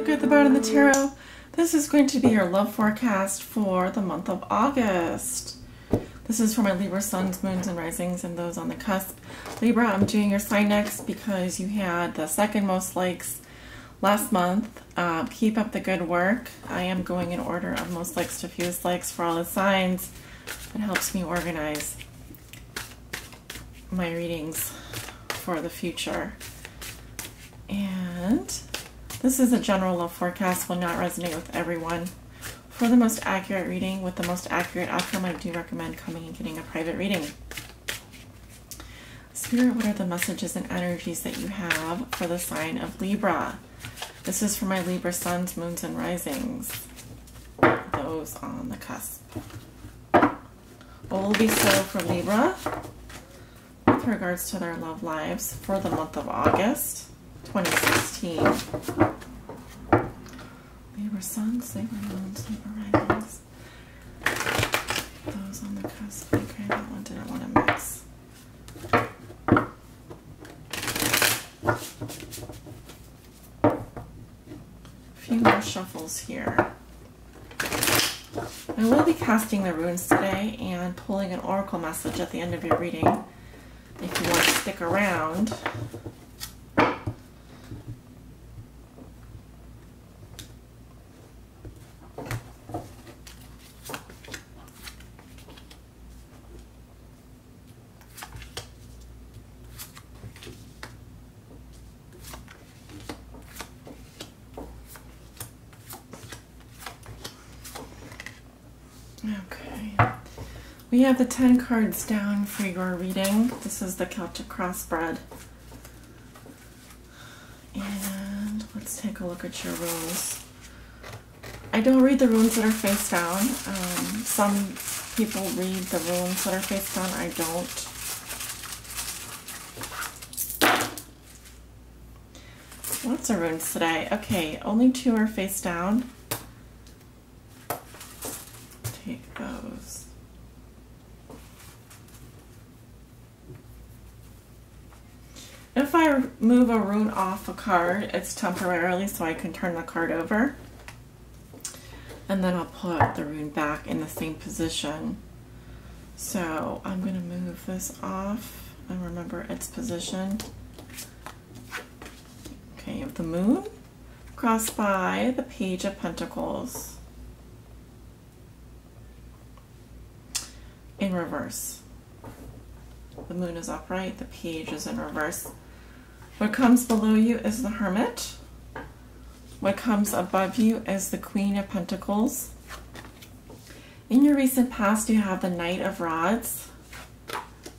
good, the bad, and the tarot. This is going to be your love forecast for the month of August. This is for my Libra suns, moons, and risings, and those on the cusp. Libra, I'm doing your sign next because you had the second most likes last month. Keep up the good work. I am going in order of most likes to fewest likes for all the signs. It helps me organize my readings for the future. And this is a general love forecast, will not resonate with everyone. For the most accurate reading with the most accurate outcome, I do recommend coming and getting a private reading. Spirit, what are the messages and energies that you have for the sign of Libra? This is for my Libra suns, moons, and risings. Those on the cusp. What will be so for Libra with regards to their love lives for the month of August 2016? Libra suns, Libra moons, Libra risings. Those on the cusp. Okay, that one didn't want to mix. A few more shuffles here. I will be casting the runes today and pulling an oracle message at the end of your reading if you want to stick around. Okay, we have the 10 cards down for your reading. This is the Celtic crossbred. And let's take a look at your runes. I don't read the runes that are face down. Some people read the runes that are face down. I don't. Lots of runes today. Okay, only 2 are face down. Take those. If I move a rune off a card, it's temporarily so I can turn the card over. And then I'll put the rune back in the same position. So I'm going to move this off and remember its position. Okay, you have the moon crossed by the Page of Pentacles. In reverse. The moon is upright, the page is in reverse. What comes below you is the Hermit. What comes above you is the Queen of Pentacles. In your recent past, you have the Knight of Rods.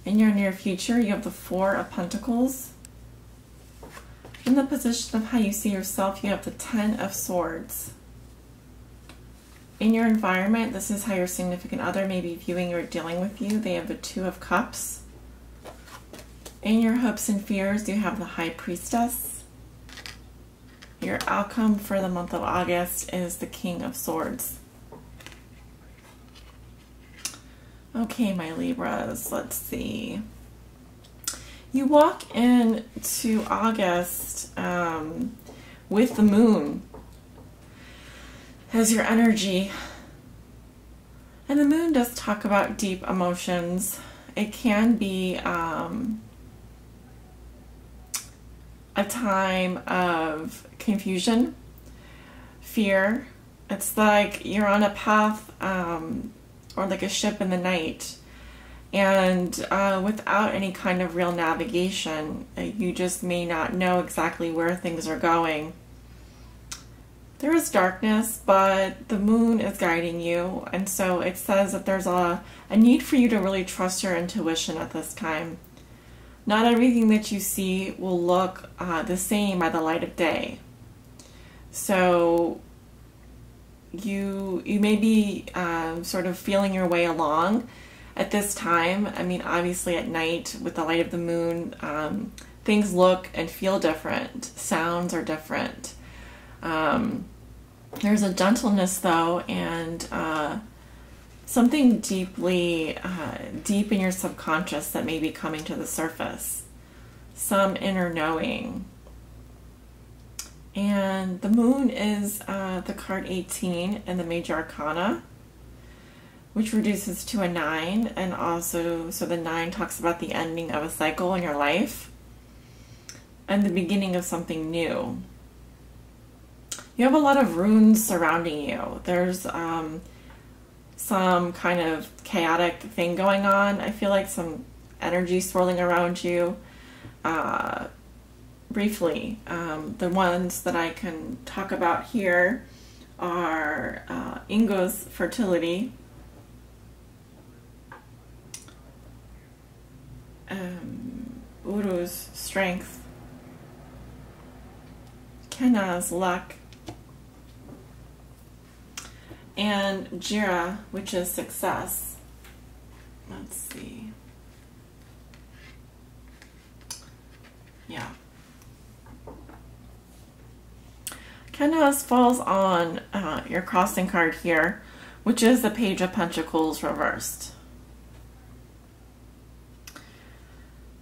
In your near future, you have the Four of Pentacles. In the position of how you see yourself, you have the Ten of Swords. In your environment, this is how your significant other may be viewing or dealing with you. They have the Two of Cups. In your hopes and fears, you have the High Priestess. Your outcome for the month of August is the King of Swords. Okay, my Libras, let's see. You walk into August with the moon as your energy. And the moon does talk about deep emotions. It can be a time of confusion, fear. It's like you're on a path or like a ship in the night, and without any kind of real navigation, you just may not know exactly where things are going. There is darkness, but the moon is guiding you, and so it says that there's a need for you to really trust your intuition at this time. Not everything that you see will look the same by the light of day. So you may be sort of feeling your way along at this time. I mean, obviously at night with the light of the moon, things look and feel different. Sounds are different. There's a gentleness though, and something deep in your subconscious that may be coming to the surface. Some inner knowing. And the moon is the card 18 in the Major Arcana, which reduces to a 9. And also, so the 9 talks about the ending of a cycle in your life and the beginning of something new. You have a lot of runes surrounding you. There's some kind of chaotic thing going on. I feel like some energy swirling around you. Briefly, the ones that I can talk about here are Ingo's fertility, Uru's strength, Kenna's luck, and Jira, which is success. Let's see. Yeah. Kenna's falls on your crossing card here, which is the Page of Pentacles reversed.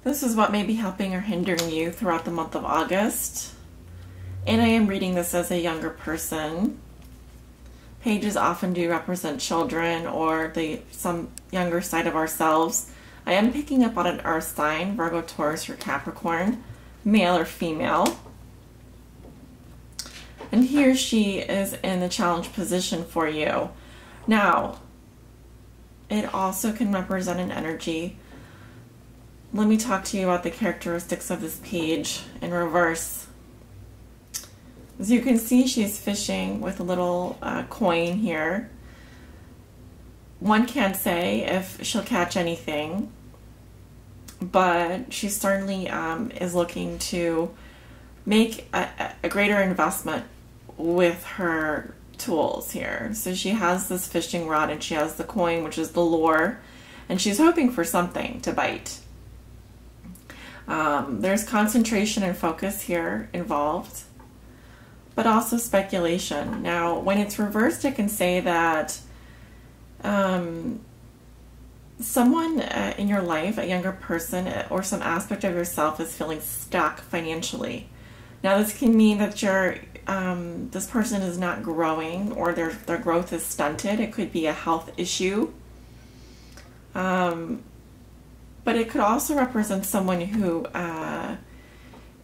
This is what may be helping or hindering you throughout the month of August. And I am reading this as a younger person. Pages often do represent children or some younger side of ourselves. I am picking up on an earth sign, Virgo, Taurus, or Capricorn, male or female. And he or she is in the challenge position for you. Now, it also can represent an energy. Let me talk to you about the characteristics of this page in reverse. As you can see, she's fishing with a little coin here. One can't say if she'll catch anything, but she certainly is looking to make a greater investment with her tools here. So she has this fishing rod and she has the coin, which is the lure, and she's hoping for something to bite. There's concentration and focus here involved, but also speculation. Now, when it's reversed, it can say that someone in your life, a younger person, or some aspect of yourself is feeling stuck financially. Now, this can mean that this person is not growing or their growth is stunted. It could be a health issue. But it could also represent someone who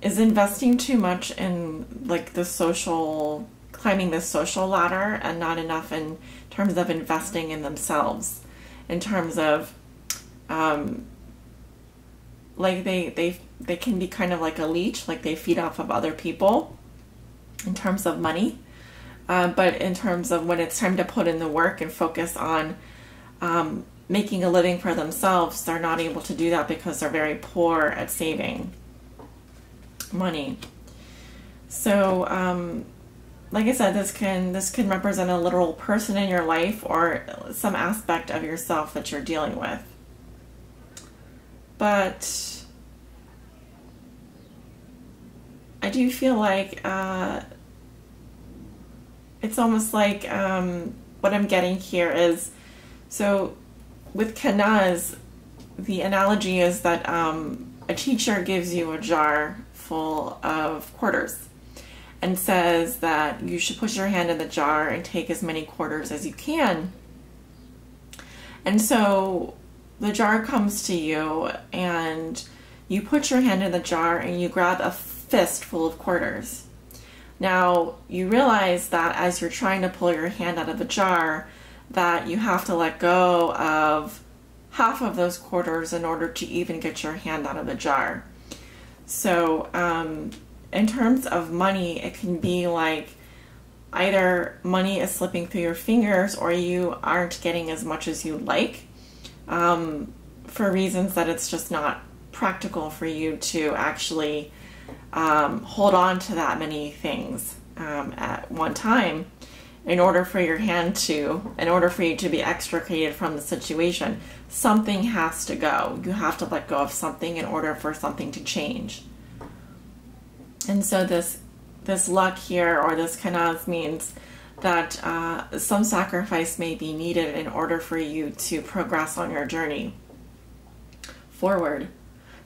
is investing too much in like climbing the social ladder and not enough in terms of investing in themselves, in terms of like they can be kind of like a leech, like they feed off of other people in terms of money, but in terms of when it's time to put in the work and focus on making a living for themselves, they're not able to do that because they're very poor at saving money. So like I said, this can represent a literal person in your life or some aspect of yourself that you're dealing with. But I do feel like it's almost like what I'm getting here is, so with Kanaz, the analogy is that a teacher gives you a jar full of quarters and says that you should put your hand in the jar and take as many quarters as you can. And so the jar comes to you and you put your hand in the jar and you grab a fistful of quarters. Now, you realize that as you're trying to pull your hand out of the jar, that you have to let go of half of those quarters in order to even get your hand out of the jar. So in terms of money, it can be like either money is slipping through your fingers or you aren't getting as much as you'd like for reasons that it's just not practical for you to actually hold on to that many things at one time. In order for you to be extricated from the situation, something has to go. You have to let go of something in order for something to change. And so this luck here, or this kanaz, means that some sacrifice may be needed in order for you to progress on your journey forward,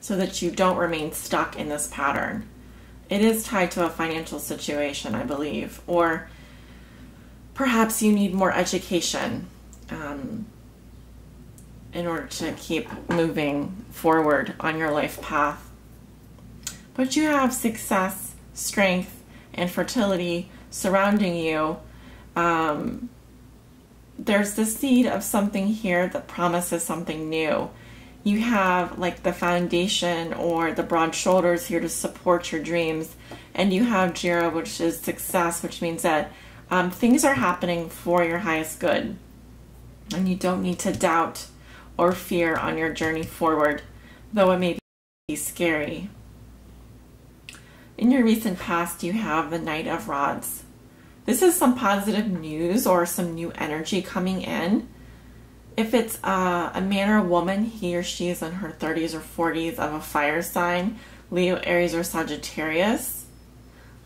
so that you don't remain stuck in this pattern. It is tied to a financial situation, I believe, or perhaps you need more education in order to keep moving forward on your life path. But you have success, strength, and fertility surrounding you. There's the seed of something here that promises something new. You have like the foundation or the broad shoulders here to support your dreams. And you have Jira, which is success, which means that things are happening for your highest good. And you don't need to doubt or fear on your journey forward, though it may be scary. In your recent past, you have the Knight of Rods. This is some positive news or some new energy coming in. If it's a man or a woman, he or she is in her 30s or 40s of a fire sign, Leo, Aries, or Sagittarius.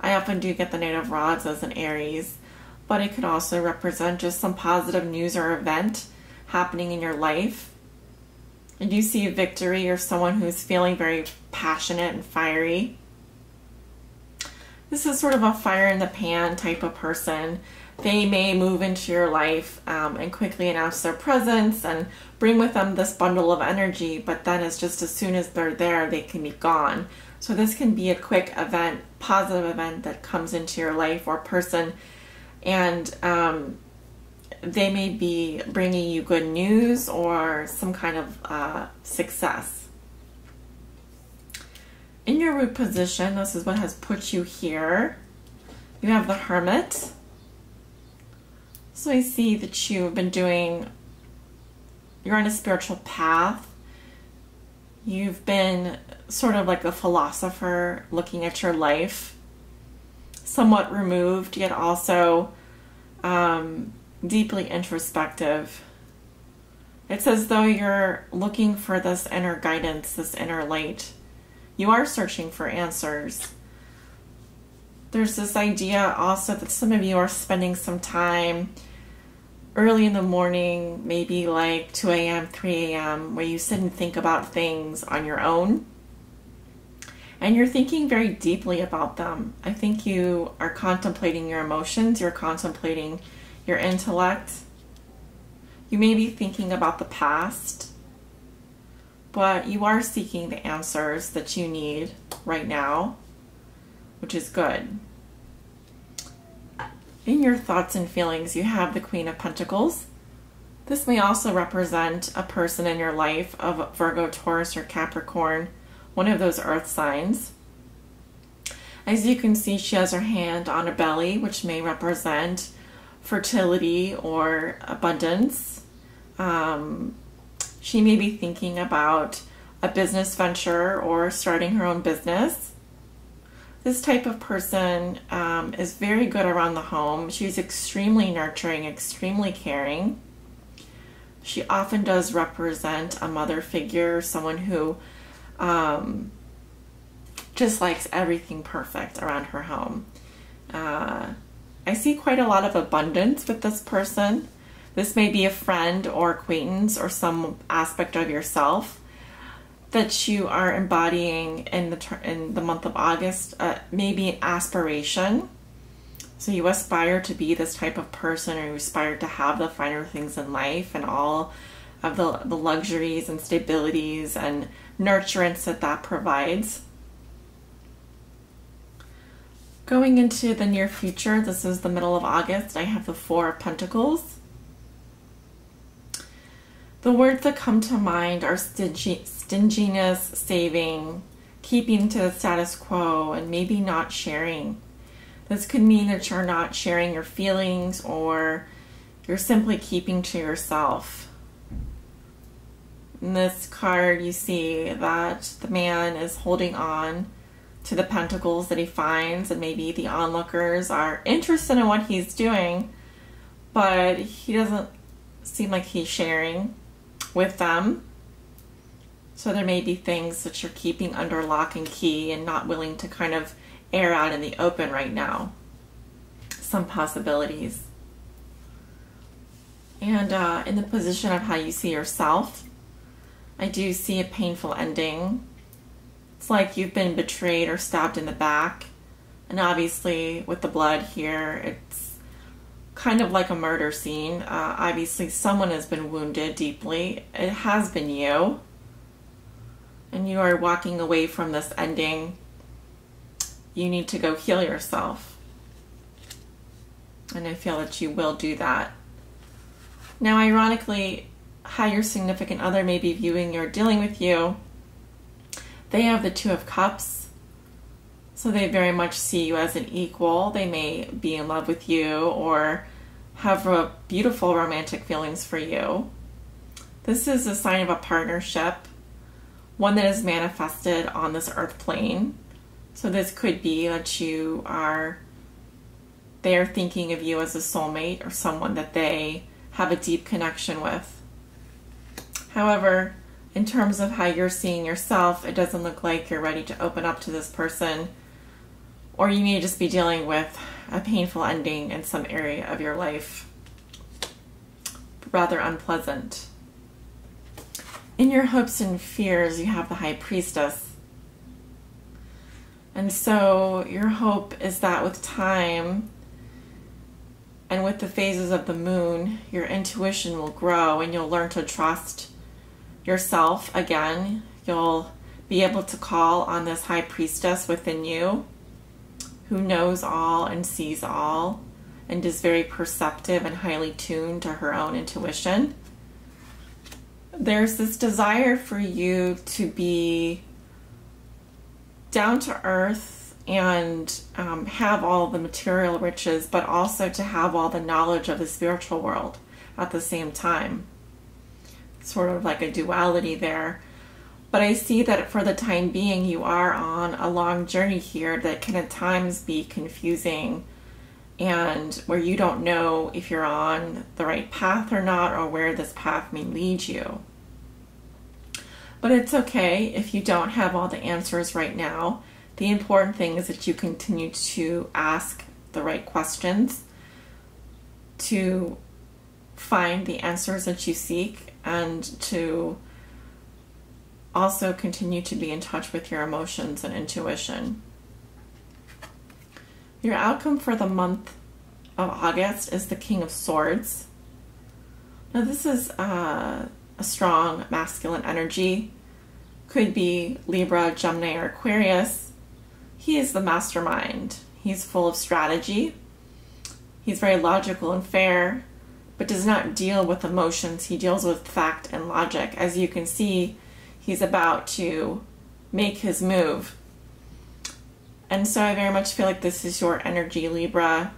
I often do get the Knight of Rods as an Aries, but it could also represent just some positive news or event happening in your life. And you see a victory or someone who's feeling very passionate and fiery. This is sort of a fire in the pan type of person. They may move into your life and quickly announce their presence and bring with them this bundle of energy, but then it's just as soon as they're there, they can be gone. So this can be a quick event, positive event that comes into your life or person, and they may be bringing you good news or some kind of success. In your root position, this is what has put you here. You have the Hermit. So I see that you've been you're on a spiritual path. You've been sort of like a philosopher looking at your life, somewhat removed, yet also deeply introspective. It's as though you're looking for this inner guidance, this inner light. You are searching for answers. There's this idea also that some of you are spending some time early in the morning, maybe like 2 a.m., 3 a.m., where you sit and think about things on your own. And you're thinking very deeply about them. I think you are contemplating your emotions, you're contemplating your intellect. You may be thinking about the past, but you are seeking the answers that you need right now, which is good. In your thoughts and feelings, you have the Queen of Pentacles. This may also represent a person in your life of Virgo, Taurus, or Capricorn, one of those earth signs. As you can see, she has her hand on her belly, which may represent fertility or abundance. She may be thinking about a business venture or starting her own business. This type of person is very good around the home. She's extremely nurturing, extremely caring. She often does represent a mother figure, someone who just likes everything perfect around her home. I see quite a lot of abundance with this person. This may be a friend or acquaintance or some aspect of yourself that you are embodying in the month of August. Maybe an aspiration. So you aspire to be this type of person, or you aspire to have the finer things in life and all of the luxuries and stabilities and nurturance that provides. Going into the near future, this is the middle of August, I have the Four of Pentacles. The words that come to mind are stinginess, saving, keeping to the status quo, and maybe not sharing. This could mean that you're not sharing your feelings, or you're simply keeping to yourself. In this card, you see that the man is holding on to the pentacles that he finds, and maybe the onlookers are interested in what he's doing, but he doesn't seem like he's sharing with them. So there may be things that you're keeping under lock and key and not willing to kind of air out in the open right now. Some possibilities. And in the position of how you see yourself, I do see a painful ending. It's like you've been betrayed or stabbed in the back. And obviously with the blood here, it's kind of like a murder scene. Obviously someone has been wounded deeply. It has been you. And you are walking away from this ending. You need to go heal yourself. And I feel that you will do that. Now, ironically, how your significant other may be viewing or dealing with you, they have the Two of Cups. So they very much see you as an equal. They may be in love with you or have beautiful romantic feelings for you. This is a sign of a partnership, one that is manifested on this earth plane. So this could be that they are thinking of you as a soulmate or someone that they have a deep connection with. However, in terms of how you're seeing yourself, it doesn't look like you're ready to open up to this person, or you may just be dealing with a painful ending in some area of your life. Rather unpleasant. In your hopes and fears, you have the High Priestess. And so your hope is that with time and with the phases of the moon, your intuition will grow and you'll learn to trust yourself again. You'll be able to call on this High Priestess within you who knows all and sees all and is very perceptive and highly tuned to her own intuition. There's this desire for you to be down to earth and have all the material riches, but also to have all the knowledge of the spiritual world at the same time. Sort of like a duality there. But I see that for the time being, you are on a long journey here that can at times be confusing and where you don't know if you're on the right path or not, or where this path may lead you. But it's okay if you don't have all the answers right now. The important thing is that you continue to ask the right questions to find the answers that you seek, and to also continue to be in touch with your emotions and intuition. Your outcome for the month of August is the King of Swords. Now this is a strong masculine energy. Could be Libra, Gemini, or Aquarius. He is the mastermind. He's full of strategy. He's very logical and fair, but does not deal with emotions. He deals with fact and logic. As you can see, he's about to make his move. And so I very much feel like this is your energy, Libra.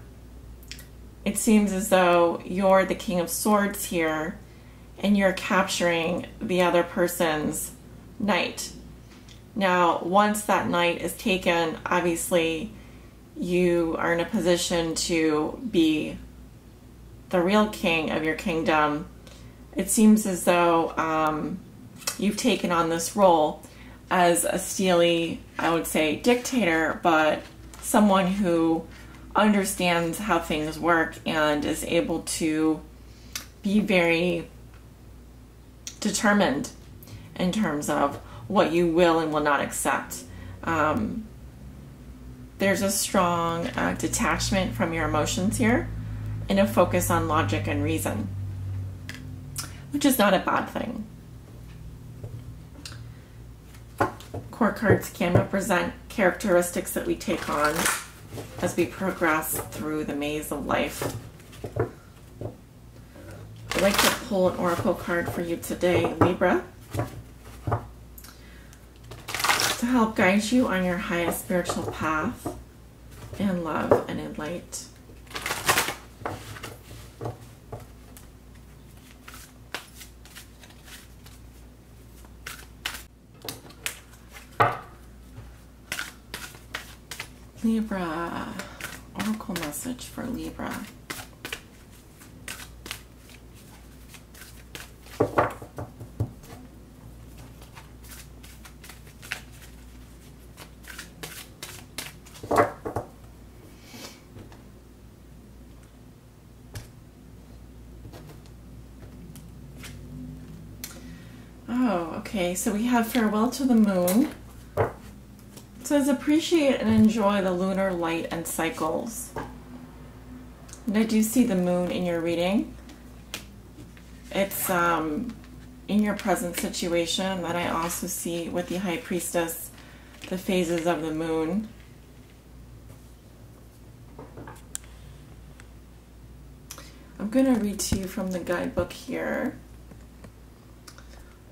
It seems as though you're the King of Swords here, and you're capturing the other person's knight. Now, once that knight is taken, obviously you are in a position to be the real king of your kingdom. It seems as though you've taken on this role as a steely, I would say, dictator, but someone who understands how things work and is able to be very determined in terms of what you will and will not accept. There's a strong detachment from your emotions here and a focus on logic and reason, which is not a bad thing. Core cards can represent characteristics that we take on as we progress through the maze of life. I'd like to pull an oracle card for you today, Libra, to help guide you on your highest spiritual path in love and in light. Libra, oracle message for Libra. Oh, okay, so we have farewell to the moon, It says appreciate and enjoy the lunar light and cycles. And I do see the moon in your reading. It's in your present situation, that I also see with the High Priestess, the phases of the moon. I'm going to read to you from the guidebook here.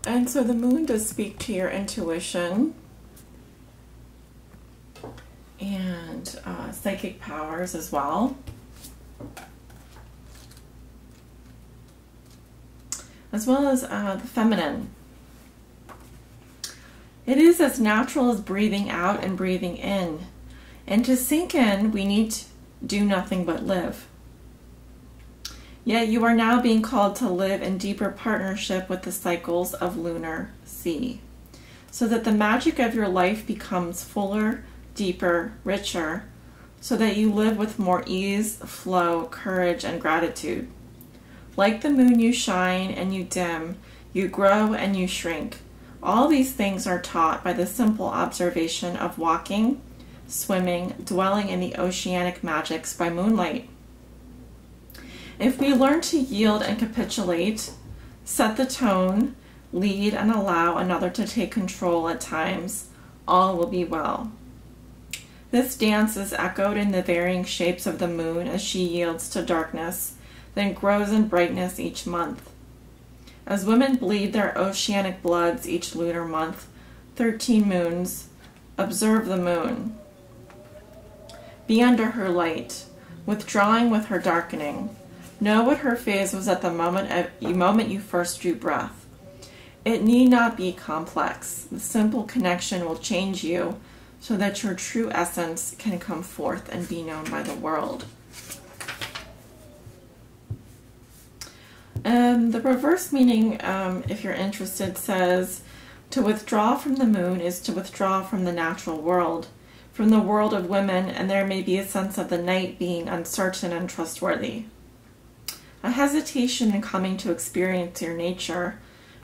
And so the moon does speak to your intuition and psychic powers as well. As well as the feminine. It is as natural as breathing out and breathing in. And to sink in, we need to do nothing but live. Yet you are now being called to live in deeper partnership with the cycles of lunar sea, so that the magic of your life becomes fuller, deeper, richer, so that you live with more ease, flow, courage, and gratitude. Like the moon, you shine and you dim, you grow and you shrink. All these things are taught by the simple observation of walking, swimming, dwelling in the oceanic magics by moonlight. If we learn to yield and capitulate, set the tone, lead and allow another to take control at times, all will be well. This dance is echoed in the varying shapes of the moon as she yields to darkness, then grows in brightness each month. As women bleed their oceanic bloods each lunar month, 13 moons, observe the moon. Be under her light, withdrawing with her darkening. Know what her phase was at the moment you first drew breath. It need not be complex. The simple connection will change you so that your true essence can come forth and be known by the world. The reverse meaning, if you're interested, says to withdraw from the moon is to withdraw from the natural world, from the world of women, and there may be a sense of the night being uncertain and trustworthy. A hesitation in coming to experience your nature.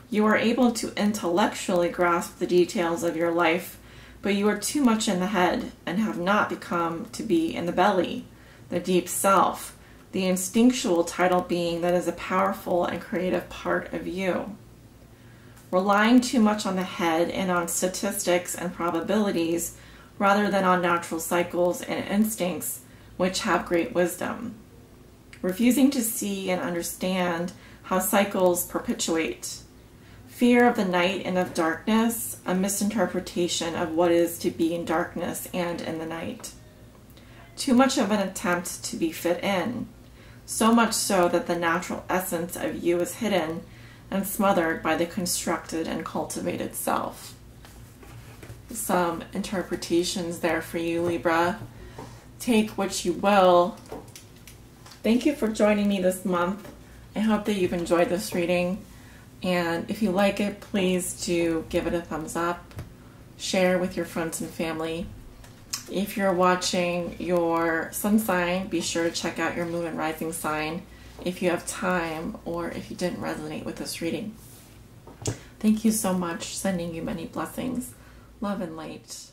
You are able to intellectually grasp the details of your life, but you are too much in the head and have not become to be in the belly, the deep self, the instinctual tidal being that is a powerful and creative part of you. Relying too much on the head and on statistics and probabilities rather than on natural cycles and instincts which have great wisdom. Refusing to see and understand how cycles perpetuate. Fear of the night and of darkness, a misinterpretation of what is to be in darkness and in the night. Too much of an attempt to be fit in, so much so that the natural essence of you is hidden and smothered by the constructed and cultivated self. Some interpretations there for you, Libra. Take what you will. Thank you for joining me this month. I hope that you've enjoyed this reading. And if you like it, please do give it a thumbs up. Share with your friends and family. If you're watching your sun sign, be sure to check out your moon and rising sign if you have time or if you didn't resonate with this reading. Thank you so much. Sending you many blessings. Love and light.